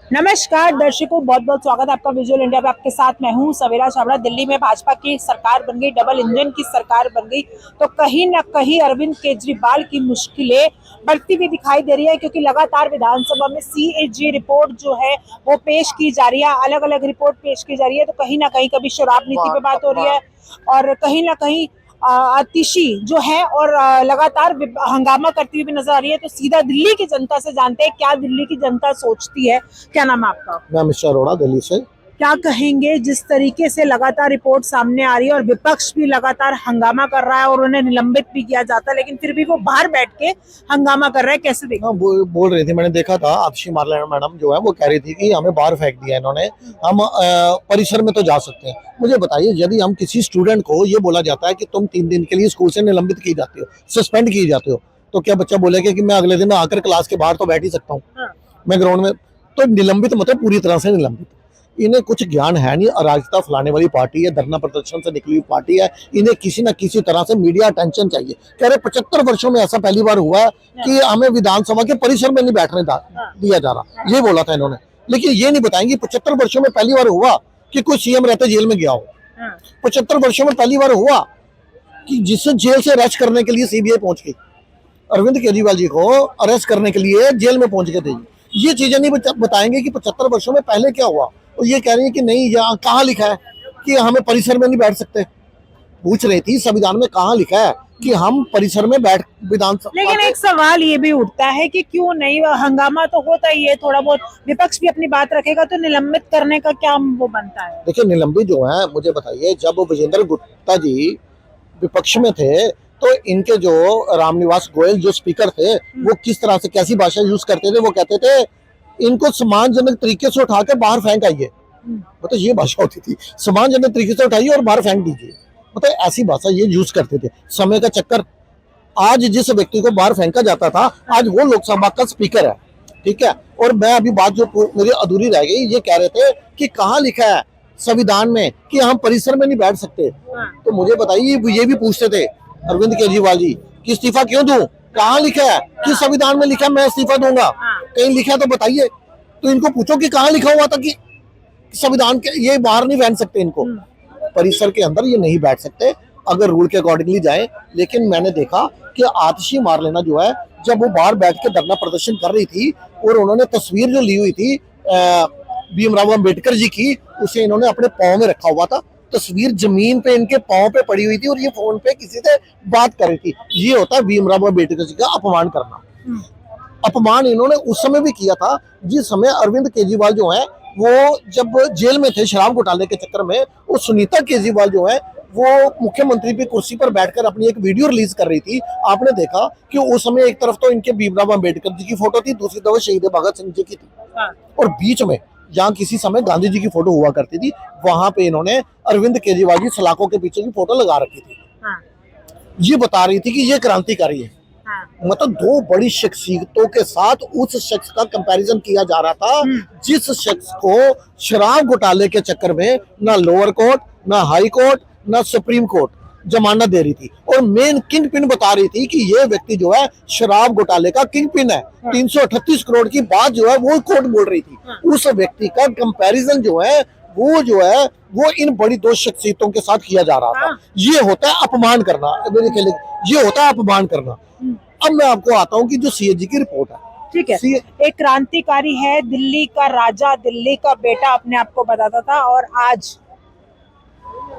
नमस्कार दर्शकों, बहुत बहुत स्वागत है आपका विजुअल इंडिया पे। आपके साथ मैं हूं सवेरा छाबड़ा। दिल्ली में भाजपा की सरकार बन गई, डबल इंजन की सरकार बन गई, तो कहीं ना कहीं अरविंद केजरीवाल की मुश्किलें बढ़ती हुई दिखाई दे रही है, क्योंकि लगातार विधानसभा में सीएजी रिपोर्ट जो है वो पेश की जा रही है, अलग अलग रिपोर्ट पेश की जा रही है। तो कहीं ना कहीं कभी शराब नीति पे बात हो रही है और कहीं ना कहीं आतिशी जो है और लगातार हंगामा करती हुई भी नजर आ रही है। तो सीधा दिल्ली की जनता से जानते हैं क्या दिल्ली की जनता सोचती है। क्या नाम है आपका? मैं मिस्टर अरोड़ा, दिल्ली से। क्या कहेंगे जिस तरीके से लगातार रिपोर्ट सामने आ रही है और विपक्ष भी लगातार हंगामा कर रहा है और उन्हें निलंबित भी किया जाता है, लेकिन फिर भी वो बाहर बैठ के हंगामा कर रहे हैं, कैसे देखते हाँ, बोल रही थी, मैंने देखा था। आतिशी मारलेना मैडम जो है वो कह रही थी कि हमें बाहर फेंक दिया इन्होंने, हम परिसर में तो जा सकते हैं। मुझे बताइए, यदि हम किसी स्टूडेंट को ये बोला जाता है कि तुम 3 दिन के लिए स्कूल से निलंबित की जाती हो, सस्पेंड की जाते हो, तो क्या बच्चा बोलेगा कि मैं अगले दिन आकर क्लास के बाहर तो बैठ ही सकता हूँ, हैं? मैं ग्राउंड में? तो निलंबित मतलब पूरी तरह से निलंबित। इन्हें कुछ ज्ञान है नहीं, अराजकता फैलाने वाली पार्टी है, धरना प्रदर्शन से निकली हुई पार्टी है। इन्हें किसी न किसी तरह से मीडिया अटेंशन चाहिए। कह रहे 75 वर्षों में ऐसा पहली बार हुआ है कि हमें विधानसभा के परिसर में नहीं बैठने दिया जा रहा, ये बोला था इन्होंने। लेकिन ये नहीं बताएंगे 75 वर्षों में पहली बार हुआ कि कोई सीएम रहते जेल में गया हो। 75 वर्षों में पहली बार हुआ कि जिससे जेल से अरेस्ट करने के लिए सीबीआई पहुंच गई, अरविंद केजरीवाल जी को अरेस्ट करने के लिए जेल में पहुंच गए थे। ये चीजें नहीं बताएंगे कि 75 वर्षों में पहले क्या हुआ। और ये कह रही है कि नहीं, यहाँ कहाँ लिखा है कि हमें परिसर में नहीं बैठ सकते। पूछ रही थी संविधान में कहाँ लिखा है कि हम परिसर में बैठ विधानसभा। लेकिन एक सवाल ये भी उठता है कि क्यों नहीं, हंगामा तो होता ही है, थोड़ा बहुत विपक्ष भी अपनी बात रखेगा तो निलंबित करने का क्या वो बनता है? देखिए, निलंबित जो है, मुझे बताइए, जब विजेंद्र गुप्ता जी विपक्ष में थे तो इनके जो रामनिवास गोयल जो स्पीकर थे, वो किस तरह से कैसी भाषा यूज करते थे? वो कहते थे इनको सम्मानजनक तरीके से उठा के बाहर फेंक आइए। मतलब ये भाषा होती थी, सम्मानजनक तरीके से उठाइए और बाहर फेंक दीजिए। मतलब ऐसी भाषा ये यूज करते थे। समय का चक्कर, आज जिस व्यक्ति को बाहर फेंका जाता था, आज वो लोकसभा का स्पीकर है। ठीक है। और मैं अभी बात जो मेरी अधूरी रह गई, ये कह रहे थे कि कहाँ लिखा है संविधान में कि हम परिसर में नहीं बैठ सकते। तो मुझे बताइए, ये भी पूछते थे अरविंद केजरीवाल जी कि इस्तीफा क्यों दूं? कहाँ लिखा है कि संविधान में लिखा है मैं इस्तीफा दूंगा? कहीं लिखा है तो बताइए। तो इनको पूछो कि कहाँ लिखा हुआ था कि संविधान के ये बाहर नहीं बैठ सकते, इनको परिसर के अंदर ये नहीं बैठ सकते अगर रूल के अकॉर्डिंगली जाए। लेकिन मैंने देखा कि आतिशी मारलेना जो है, जब वो बाहर बैठ के धरना प्रदर्शन कर रही थी और उन्होंने तस्वीर जो ली हुई थी भीमराव अम्बेडकर जी की, उसे इन्होंने अपने पाँव में रखा हुआ था। तस्वीर जमीन पे इनके पाँव पे पड़ी हुई थी और ये फोन पे किसी से बात कर रही थी। ये होता है भीमराव अम्बेडकर जी का अपमान करना। अपमान इन्होंने उस समय भी किया था जिस समय अरविंद केजरीवाल जो है वो जब जेल में थे शराब घोटाले के चक्कर में। वो सुनीता केजरीवाल जो है वो मुख्यमंत्री की कुर्सी पर बैठकर अपनी एक वीडियो रिलीज कर रही थी। आपने देखा कि उस समय एक तरफ तो इनके भीमराव अम्बेडकर जी की फोटो थी, दूसरी तरफ शहीद भगत सिंह जी की थी, और बीच में जहाँ किसी समय गांधी जी की फोटो हुआ करती थी, वहां पे इन्होंने अरविंद केजरीवाल जी सलाखों के पीछे की फोटो लगा रखी थी। ये बता रही थी कि ये क्रांतिकारी है। मतलब दो बड़ी शख्सियतों के साथ उस शख्स का कंपैरिजन किया जा रहा था जिस शख्स को शराब घोटाले के चक्कर में ना लोअर कोर्ट, ना हाई कोर्ट, ना सुप्रीम कोर्ट जमानत दे रही थी, और मेन किंग पिन बता रही थी कि ये व्यक्ति जो है शराब घोटाले का किंग पिन है। 338 करोड़ की बात जो है वो कोर्ट बोल रही थी। उस व्यक्ति का कंपैरिजन जो है वो इन बड़ी दो शख्सियतों के साथ किया जा रहा था। ये होता है अपमान करना, मेरे ख्याल ये होता है अपमान करना। अब मैं आपको आता हूँ कि जो सीएजी की रिपोर्ट है, ठीक है, एक क्रांतिकारी है, दिल्ली का राजा, दिल्ली का बेटा अपने आप को बताता था, और आज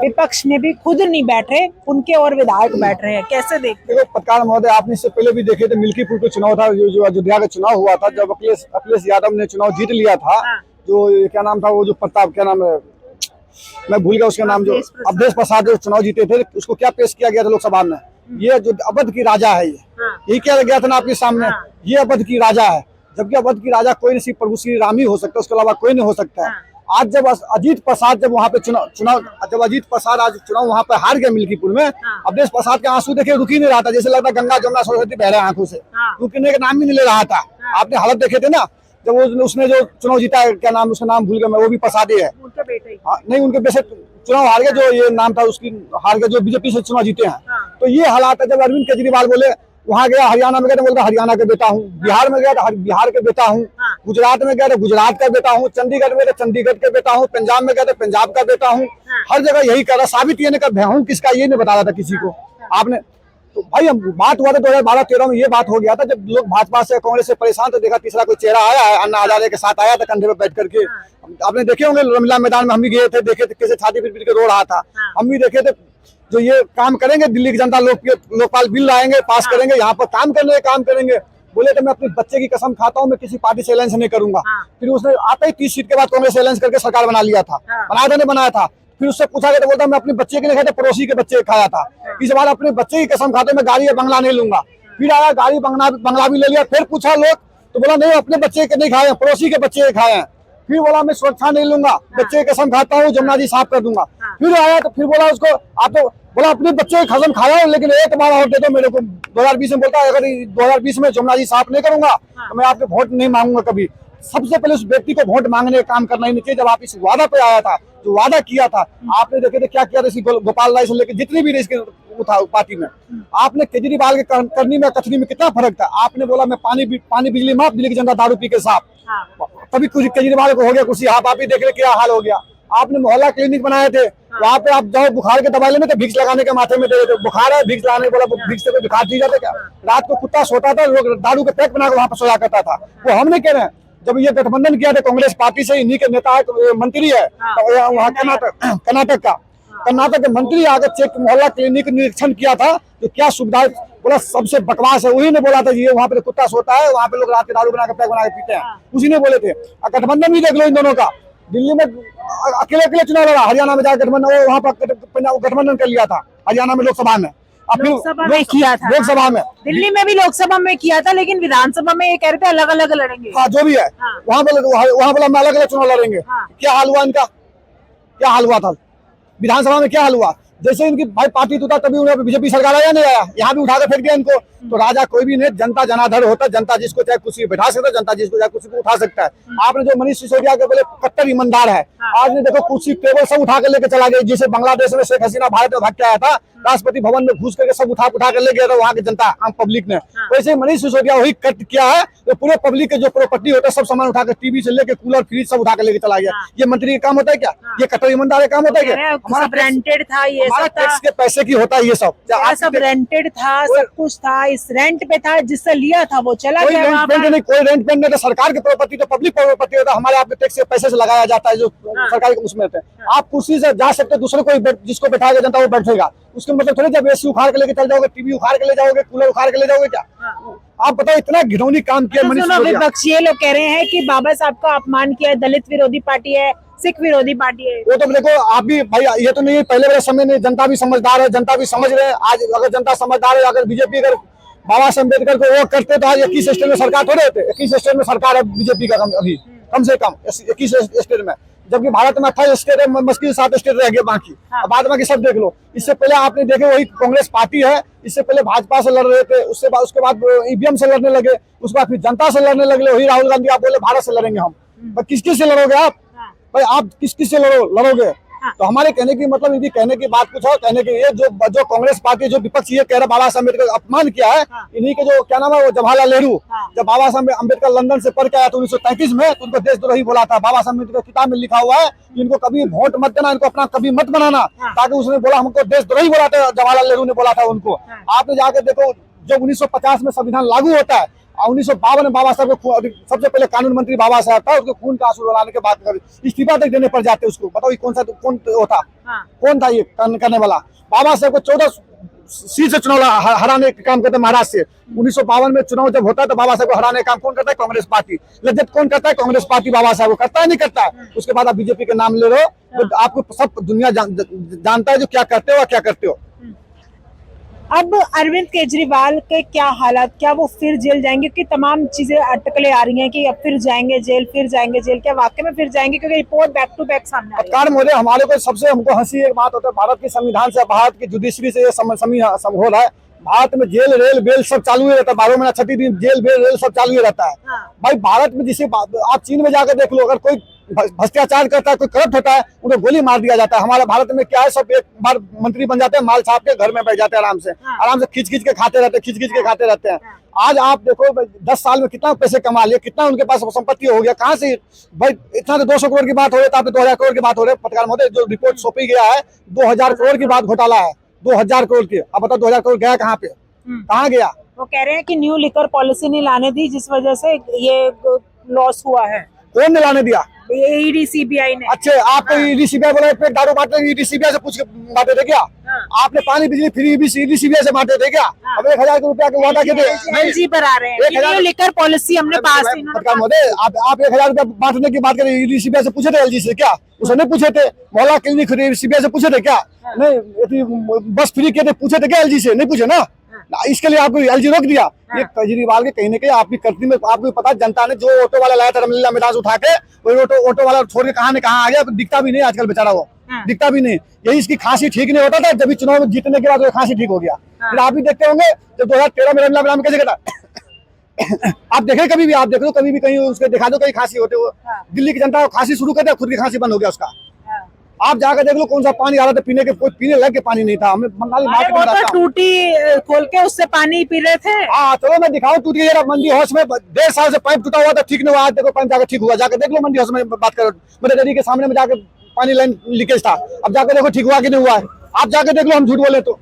विपक्ष में भी खुद नहीं बैठ रहे, उनके और विधायक बैठ रहे हैं। कैसे देखते हो? पत्रकार महोदय, आपने इससे पहले भी देखे थे, मिल्कीपुर का चुनाव था, जो अयोध्या का चुनाव हुआ था, जब अखिलेश यादव ने चुनाव जीत लिया था। जो क्या नाम था वो जो प्रताप, क्या नाम है, मैं भूल गया उसका नाम, जो अवधेश प्रसाद जो चुनाव जीते थे, उसको क्या पेश किया गया था लोकसभा में? ये जो अवध की राजा है, ये क्या गया था ना आपके सामने, ये अवध की राजा है। जबकि अवध की राजा कोई नहीं, प्रभु श्री राम ही हो सकता है, उसके अलावा कोई नहीं हो सकता है। आज जब अजीत प्रसाद जब वहाँ पे जब अजीत प्रसाद आज चुनाव वहाँ पे हार गया मिल्कीपुर में, अवधेश प्रसाद के आंसू देखे रुक ही नहीं रहा था, जैसे लगता गंगा जमुना सरस्वती बह रहे आंखों से, रुकने का नाम ही नहीं ले रहा था। आपने हालत देखे थे ना जब उसने जो चुनाव जीता है, क्या नाम उसका नाम भूल गया मैं, वो भी प्रसाद ही है। नहीं, उनके वैसे चुनाव हार गया, जो ये नाम था उसकी हार गया, जो बीजेपी से चुनाव जीते हैं। तो ये हालात है। जब अरविंद केजरीवाल बोले वहाँ गया, हरियाणा में गया तो बोलता हरियाणा का बेटा हूँ, बिहार में गया तो बिहार के बेटा हूँ, गुजरात में गया तो गुजरात का बेटा हूँ, चंडीगढ़ में तो चंडीगढ़ के बेटा हूँ, पंजाब में गया तो पंजाब का बेटा हूँ। हर जगह यही कह रहा, साबित ये नहीं कर हूँ किसका, ये नहीं बता रहा था किसी को। आपने तो भाई हम बात हुआ था 2012-13 में, ये बात हो गया था जब लोग भाजपा से कांग्रेस से परेशान, तो देखा तीसरा कोई चेहरा आया है, अन्ना हजारे के साथ आया था कंधे पे बैठ करके। आपने देखे होंगे रमला मैदान में, हम भी गए थे, देखे थे कैसे छाती पीट के रो रहा था। हम भी देखे थे जो ये काम करेंगे, दिल्ली की जनता लोकपाल बिल लाएंगे, पास करेंगे, यहाँ पर काम करेंगे। बोले तो मैं अपने बच्चे की कसम खाता हूँ, मैं किसी पार्टी से अलायंस नहीं करूंगा। फिर उसने आते ही 30 सीट के बाद कांग्रेस से अलायंस करके सरकार बना लिया था, बनाया था नहीं बनाया था। फिर उससे पूछा गया तो बोलता मैं अपने बच्चे के नहीं खाया, पड़ोसी के बच्चे खाया था। इस बार अपने बच्चे की कसम खाते मैं गाड़ी या बंगला नहीं लूंगा। फिर आया गाड़ी बंगला भी ले लिया। फिर पूछा लोग तो बोला नहीं अपने बच्चे के नहीं खाए, पड़ोसी के बच्चे खाए हैं। फिर बोला मैं सुरक्षा नहीं लूंगा, बच्चे की कसम खाता हूँ, जमुना जी साफ कर दूंगा। फिर आया तो फिर बोला उसको आप तो बोला अपने बच्चे की कसम खाया है, लेकिन एक बार और दे दो मेरे को। 2020 में बोलता है अगर 2020 में जमुना जी साफ नहीं करूंगा तो मैं आपके वोट नहीं मांगूंगा कभी। सबसे पहले उस व्यक्ति को वोट मांगने का काम करना ही नहीं चाहिए। जब आप इस वादा पे आया था, जो वादा किया था, आपने देखे थे क्या किया था, गोपाल राय से लेकर जितनी भी इसके था पार्टी में, आपने केजरीवाल के करनी में कथनी में कितना फर्क था। आपने बोला मैं पानी बिजली माफ, दिल्ली की जनता दारू पी के साफ। तभी कुछ केजरीवाल को हो गया कुछ, आप ही देख रहे क्या हाल हो गया। आपने मोहल्ला क्लिनिक बनाए थे, वहाँ पे आप जाओ बुखार के दवाई लेने तो भिक्स लगाने के माथे में दे रहे थे, बुखार है भिक्स लगाने, बोला भिक्स से कोई बुखार दी जाता क्या। रात को कुत्ता सोता था, लोग दारू के पैक बना के वहाँ पर सोया करता था। वो हम नहीं कह रहे हैं, जब ये गठबंधन किया था कांग्रेस पार्टी से, इन्हीं के नेता है, मंत्री है वहाँ कर्नाटक के मंत्री आकर चेक मोहल्ला क्लिनिक निरीक्षण किया था, तो क्या सुविधा बोला सबसे बकवास है। वही ने बोला था ये वहाँ पे कुत्ता सोता है, वहाँ पे लोग रात के दारू बना के पैक बना के पीते हैं, उसी ने बोले थे। गठबंधन भी देख लो इन दोनों का, दिल्ली में अकेले चुनाव लड़ा, हरियाणा में जाकर गठबंधन वहाँ पर गठबंधन कर लिया था, हरियाणा में लोकसभा में, लोकसभा में किया था, लोकसभा में, दिल्ली में भी लोकसभा में किया था, लेकिन विधानसभा में ये कह रहे थे अलग अलग लड़ेंगे। हाँ जो भी है, वहाँ बोला मैं अलग अलग चुनाव लड़ेंगे। क्या हाल हुआ इनका, क्या हाल हुआ था विधानसभा में, क्या हाल हुआ। जैसे इनकी भाई पार्टी टूटा तभी उन्हें बीजेपी सरकार आया नहीं आया, यहाँ भी उठा के फेंक दिया इनको। तो राजा कोई भी नहीं, जनता जनार्दन होता, जनता जिसको चाहे कुर्सी बैठा सकता है, जनता जिसको चाहे कुर्सी को उठा सकता है। आपने जो मनीष सिसोदिया के बोले कट्टर ईमानदार है, आज ने देखो कुर्सी टेबल सब उठा के लेके चला गया। जैसे बांग्लादेश में शेख हसीना भारत में भाग के आया था, राष्ट्रपति भवन में घुस करके सब उठा के ले गया था वहाँ की जनता, आम पब्लिक ने। वैसे मनीष सिसोदिया वही कट किया है, तो पूरे पब्लिक के जो प्रॉपर्टी होता है सब सामान उठा कर, टीवी से लेके कूलर फ्रिज सब उठा के लेके चला गया। ये मंत्री का काम होता है क्या, ये कट्टर ईमानदार का काम होता है क्या। हमारा रेंटेड था, ये हमारा टैक्स के पैसे की होता है ये सब रेंटेड था, सब कुछ था, इस रेंट पे था, जिससे लिया था वो चला गया। कोई रेंट पेंट नहीं, तो सरकार की प्रॉपर्टी तो पब्लिक प्रॉपर्टी होता है, हमारे आपके टैक्स के पैसे से लगाया जाता है जो सरकारी उसमें होते हैं। आप कुर्सी से जा सकते, दूसरे को जिसको बैठाएगा जनता वो बैठेगा, उसके मतलब थोड़ी जब एसी उखाड़ के लेके चल जाओगे, टीवी उखाड़ के ले जाओगे, कूलर उखाड़ के ले जाओगे क्या। आप बताओ इतना घिनौनी काम किया मनीष सिसोदिया। विपक्षी लोग कह रहे हैं कि बाबा साहब का अपमान किया है, दलित विरोधी पार्टी है, सिख विरोधी पार्टी है। वो तो देखो आप भी भाई, ये तो नहीं पहले वाले समय में, जनता भी समझदार है, जनता भी समझ रहे हैं। आज अगर जनता समझदार है, अगर बीजेपी अगर बाबा साहब अम्बेडकर को वो करते तो आज 21 स्टेट में सरकार थोड़े होते। 21 स्टेट में सरकार है बीजेपी का अभी कम से कम 21 स्टेट में, जबकि भारत में 28 स्टेट है, मुश्किल 7 स्टेट रह गए बाकी। बाद बाकी सब देख लो। इससे पहले आपने देखे वही कांग्रेस पार्टी है, इससे पहले भाजपा से लड़ रहे थे, उसके बाद ईवीएम से लड़ने लगे, उसके बाद फिर जनता से लड़ने लगे। वही राहुल गांधी आप बोले भारत से लड़ेंगे हम, किस किस से लड़ोगे आप भाई, आप किस किस से लड़ोगे। तो हमारे कहने की मतलब इनकी कहने की बात कुछ और, कहने की ये जो कांग्रेस पार्टी जो विपक्ष ये कह रहा बाबा साहब अम्बेडकर अपमान किया है, इन्हीं के जो क्या नाम है वो जवाहरलाल नेहरू, जब बाबा साहब अम्बेडकर लंदन से पढ़ के आया था 1933 में, तो उनको देशद्रोही बोला था। बाबा साहब अम्बेडकर किताब में लिखा हुआ है इनको कभी वोट मत देना, इनको अपना कभी मत बनाना, ताकि उसने बोला हमको देशद्रोही बोला था, जवाहरलाल नेहरू ने बोला था उनको। आपने जाके देखो जब 1950 में संविधान लागू होता है, 1952 में बाबा साहब को सबसे पहले कानून मंत्री बाबा साहब था, उसको खून का आंसू रुलाने के बाद इस्तीफा तक देने पड़ जाते उसको। बताओ ये कौन था ये करने वाला। बाबा साहब को 14 सीट से चुनाव हराने का काम करते महाराष्ट्र से। 1952 में चुनाव जब होता है तो बाबा साहब को हराने का काम कौन करता है, कांग्रेस पार्टी। लज्जत कौन करता है, कांग्रेस पार्टी बाबा साहब को करता है, नहीं करता है। उसके बाद आप बीजेपी के नाम ले रहे हो, तो आपको सब दुनिया जानता है जो क्या करते हो और क्या करते हो। अब अरविंद केजरीवाल के क्या हालात, क्या वो फिर जेल जाएंगे, कि तमाम चीजें अटकलें आ रही हैं कि अब फिर जाएंगे जेल, क्या वाकई में फिर जाएंगे, क्योंकि रिपोर्ट बैक टू बैक सामने आ रही है। पत्रकार महोदय, हमारे को सबसे हमको हंसी एक बात होता है, भारत के संविधान से, भारत की जुडिशरी से ये हो रहा है। भारत में जेल रेल बेल सब चालू ही रहता है, 12 महीना 36 दिन जेल बेल रेल सब चालू ही रहता है। भाई भारत में जिसे आप चीन में जाकर देख लो, अगर कोई भ्रष्टाचार करता है, कोई करप्ट होता है, उनको गोली मार दिया जाता है। हमारे भारत में क्या है, सब एक बार मंत्री बन जाते हैं, माल छाप के घर में बैठ जाते हैं, आराम से खींच के खाते रहते हैं। आज आप देखो 10 साल में कितना पैसे कमा लिए, कितना उनके पास संपत्ति हो गया, कहाँ से भाई इतना। तो 200 करोड़ की बात हो रही है, तो आप 2000 करोड़ की बात हो रही है। पत्रकार महोदय, जो रिपोर्ट सौंपी गया है 2000 करोड़ की बात घोटाला है, 2000 करोड़ की। अब बताओ 2000 करोड़ गया कहाँ पे, कहाँ गया? वो कह रहे हैं कि न्यू लिकर पॉलिसी नहीं लाने दी, जिस वजह से ये लॉस हुआ है। कौन ने लाने दिया? ईडी सीबीआई ने। अच्छे, आप ईडी सीबीआई बोला पे दारू बांटते, ईडी सीबीआई से पूछ के बांटे थे क्या? आपने पानी बिजली फ्री भी ईडी सीबीआई से बांटे थे क्या? अब 1000 रुपया के वादा के एलजी पर आ रहे हैं कि न्यू लिकर पॉलिसी हमने पास की। पत्रकार महोदय, आप 1000 रुपया बांटने की बात करें, ईडी सीबीआई से पूछे थे एलजी से क्या? उसे नहीं पूछे थे? मोहल्ला क्लिनिक सीबीआई से पूछे थे क्या? नहीं, बस फ्री किए थे, पूछे थे क्या एलजी से? नहीं पूछे ना, इसके लिए आपको एलजी रोक दिया। ये केजरीवाल के कहीं ना कहीं आपकी करती में आपको पता, जनता ने जो ऑटो वाला लाया था रामलीला मैदान से उठा के, वो ऑटो वाला छोड़ के कहाँ आ गया, दिखता भी नहीं आजकल बेचारा, वो दिखता भी नहीं। यही इसकी खांसी ठीक नहीं होता था, जब चुनाव में जीतने के बाद वो खांसी ठीक हो गया। फिर आप भी देखते होंगे जब 2013 में रामलीला मैदान में कैसे था आप देखे, कभी भी आप देख लो, कभी भी कहीं उसके दिखा दो कहीं खांसी होते हो। दिल्ली की जनता को खांसी शुरू कर दिया, खुद की खांसी बंद हो गया उसका। आप जाकर देख लो कौन सा पानी आ रहा था पीने के, कोई पीने लग के पानी नहीं था। हमें बंगाली मार्केट में रहता हूं, टूटी खोल के उससे पानी पी रहे थे। हाँ चलो मैं दिखाऊं, टूटी है मंडी हाउस में 1.5 साल से पाइप टूटा हुआ था, ठीक नहीं हुआ। आज देखो पाइप जाकर ठीक हुआ, जाकर देख लो मंडी हाउस में, बात करो मेरे डेयरी के सामने में जाकर पानी लाइन लीकेज था, अब जाकर देखो ठीक हुआ कि नहीं हुआ है। आप जाकर देख लो, हम झूठ बोले तो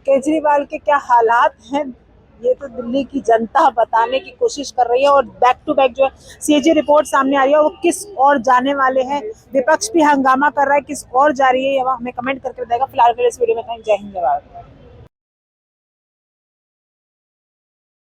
केजरीवाल के क्या हालात हैं ये तो दिल्ली की जनता बताने की कोशिश कर रही है। और बैक टू बैक जो है सीएजी रिपोर्ट सामने आ रही है, वो किस और जाने वाले हैं। विपक्ष भी हंगामा कर रहा है, किस और जा रही है, ये हमें कमेंट करके बताएगा। फिलहाल के लिए इस वीडियो में जय हिंद, जय भारत।